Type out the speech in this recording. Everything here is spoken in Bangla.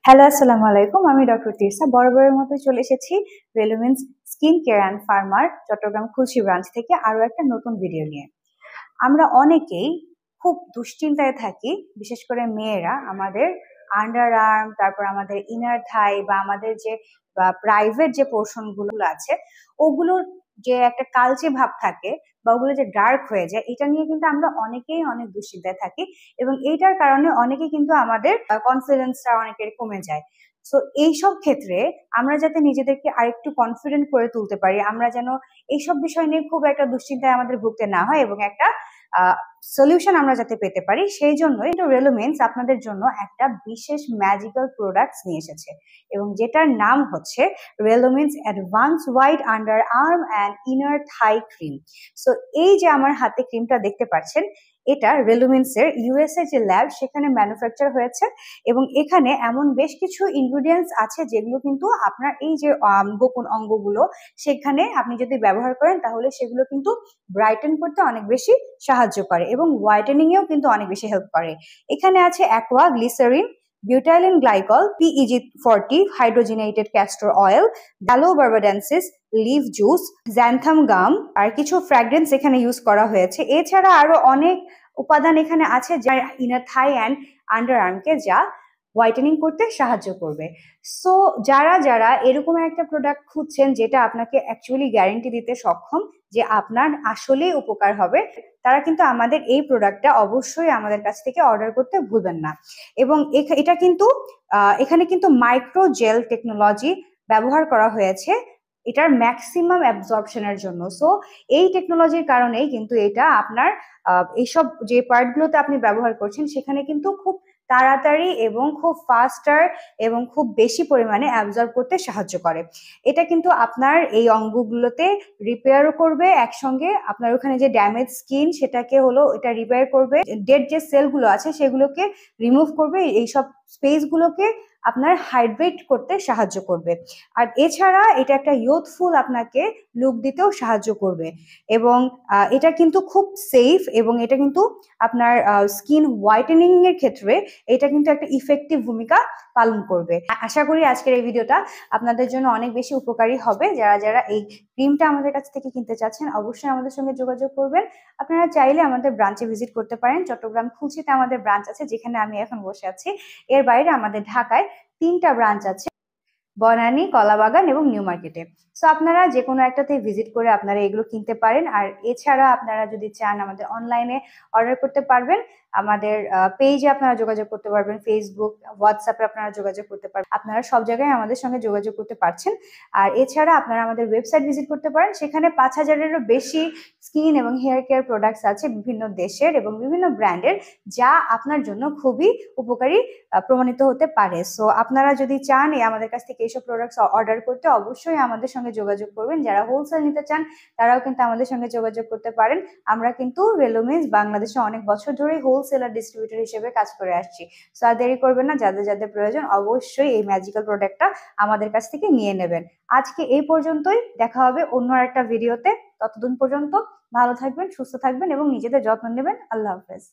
হ্যালো, আসসালামু আলাইকুম। আমি ডক্টর তিরসা বরাবরের মতো চলে এসেছি রেলুমেন্স স্কিন কেয়ার অ্যান্ড ফার্মার চট্টগ্রাম খুলশী ব্রাঞ্চ থেকে আরো একটা নতুন ভিডিও নিয়ে। আমরা অনেকেই খুব দুশ্চিন্তায় থাকি, বিশেষ করে মেয়েরা। আমাদের আন্ডার আর্ম, তারপর আমাদের ইনার থাই বা আমাদের যে প্রাইভেট যে পোর্শন গুলো আছে, ওগুলোর যে একটা কালচে ভাব থাকে বা ওগুলো যে ডার্ক হয়ে যায়, এটা নিয়ে কিন্তু আমরা অনেকেই অনেক দুশ্চিন্তায় থাকি এবং এইটার কারণে অনেকে কিন্তু আমাদের কনফিডেন্সটা অনেকের কমে যায়। সো এইসব ক্ষেত্রে আমরা যাতে নিজেদেরকে আরেকটু কনফিডেন্ট করে তুলতে পারি, আমরা যেন এইসব বিষয় নিয়ে খুব একটা দুশ্চিন্তায় আমাদের ভুগতে না হয় এবং একটা সলিউশন আমরা যাতে পেতে পারি, সেই জন্য কিন্তু রেলুমেন্স আপনাদের জন্য একটা বিশেষ ম্যাজিক্যাল প্রোডাক্টস নিয়ে এসেছে এবং যেটার নাম হচ্ছে Relumins advance white under arm and inner thigh cream. So এই যে আমার হাতে ক্রিমটা দেখতে পাচ্ছেন, এটা রেলুমেন্সের ইউএসএ যে ল্যাব সেখানে ম্যানুফ্যাকচার হয়েছে এবং এখানে এমন বেশ কিছু ইনগ্রিডিয়েন্টস আছে যেগুলো কিন্তু আপনার এই যে গোপন অঙ্গগুলো সেখানে আপনি যদি ব্যবহার করেন তাহলে সেগুলো কিন্তু ব্রাইটেন করতে অনেক বেশি সাহায্য করে এবং হোয়াইটেনিং এও কিন্তু অনেক বেশি হেল্প করে। এখানে আছে aqua glycerin, butylene glycol, PEG40 hydrogenated castor oil, aloe barbadensis leaf juice, xanthan gum আর কিছু ফ্র্যাগ্রেন্স এখানে ইউজ করা হয়েছে। এছাড়া আরো অনেক উপাদান এখানে আছে যা ইনার থাই অ্যান্ড আন্ডার আর্মকে যা হোয়াইটেনিং করতে সাহায্য করবে। সো যারা যারা এরকম একটা প্রোডাক্ট খুঁজছেন যেটা আপনাকে অ্যাকচুয়ালি গ্যারেন্টি দিতে সক্ষম যে আপনার আসলেই উপকার হবে, তারা কিন্তু আমাদের এই প্রোডাক্টটা অবশ্যই আমাদের কাছ থেকে অর্ডার করতে ভুলবেন না। এবং এটা কিন্তু এখানে কিন্তু মাইক্রো জেল টেকনোলজি ব্যবহার করা হয়েছে এটার ম্যাক্সিমাম অ্যাবজর্পশনের জন্য। সো এই টেকনোলজির কারণেই কিন্তু এটা আপনার এইসব যে পার্টগুলোতে আপনি ব্যবহার করছেন সেখানে কিন্তু খুব তাড়াতাড়ি এবং খুব ফাস্টার এবং খুব বেশি পরিমাণে অ্যাবজর্ব করতে সাহায্য করে। এটা কিন্তু আপনার এই অঙ্গগুলোতে রিপেয়ারও করবে, একসঙ্গে আপনার ওখানে যে ড্যামেজ স্কিন সেটাকে হলো এটা রিপেয়ার করবে, ডেড যে সেলগুলো আছে সেগুলোকে রিমুভ করবে, এইসব স্পেসগুলোকে আপনার হাইড্রেট করতে সাহায্য করবে। আর এছাড়া এটা একটা ইয়ুথফুল আপনাকে লুক দিতেও সাহায্য করবে এবং এটা কিন্তু খুব সেফ এবং এটা কিন্তু আপনার স্কিন হোয়াইটেনিং এর ক্ষেত্রে এটা কিন্তু একটা ইফেক্টিভ ভূমিকা পালন করবে। আশা করি আজকের এই ভিডিওটা আপনাদের জন্য অনেক বেশি উপকারী হবে। যারা যারা এই ক্রিমটা আমাদের কাছ থেকে কিনতে চাচ্ছেন অবশ্যই আমাদের সঙ্গে যোগাযোগ করবেন। আপনারা চাইলে আমাদের ব্রাঞ্চে ভিজিট করতে পারেন। চট্টগ্রাম খুলশীতে আমাদের ব্রাঞ্চ আছে, যেখানে আমি এখন বসে আছি। এর বাইরে আমাদের ঢাকায় 3টা ব্রাঞ্চ আছে, বনানী, কলাবাগান এবং নিউ মার্কেটে। সো আপনারা যে কোনো একটাতে ভিজিট করে আপনারা এগুলো কিনতে পারেন। আর এছাড়া আপনারা যদি চান আমাদের অনলাইনে অর্ডার করতে পারবেন, আমাদের পেজে আপনারা যোগাযোগ করতে পারবেন, ফেসবুক, হোয়াটসঅ্যাপে আপনারা যোগাযোগ করতে পারবেন। আপনারা সব জায়গায় আমাদের সঙ্গে যোগাযোগ করতে পারছেন। আর এছাড়া আপনারা আমাদের ওয়েবসাইট ভিজিট করতে পারেন, সেখানে 5,000-এরও বেশি স্কিন এবং হেয়ার কেয়ার প্রোডাক্টস আছে বিভিন্ন দেশের এবং বিভিন্ন ব্র্যান্ডের, যা আপনার জন্য খুবই উপকারী প্রমাণিত হতে পারে। সো আপনারা যদি চান আমাদের কাছ থেকে এইসব প্রোডাক্টস অর্ডার করতে অবশ্যই আমাদের সঙ্গে যোগাযোগ করবেন। যারা হোলসেল নিতে চান তারাও কিন্তু আমাদের সঙ্গে যোগাযোগ করতে পারেন। আমরা কিন্তু রেলুমেন্স বাংলাদেশে অনেক বছর ধরেই হোলসেলার ডিস্ট্রিবিউটর হিসেবে কাজ করে আসছি। সো আর দেরি করবেন না, যাদের যাদের প্রয়োজন অবশ্যই এই ম্যাজিক্যাল প্রোডাক্টটা আমাদের কাছ থেকে নিয়ে নেবেন। আজকে এই পর্যন্তই, দেখা হবে অন্য একটা ভিডিওতে। ততদিন পর্যন্ত ভালো থাকবেন, সুস্থ থাকবেন এবং নিজেদের যত্ন নেবেন। আল্লাহ হাফেজ।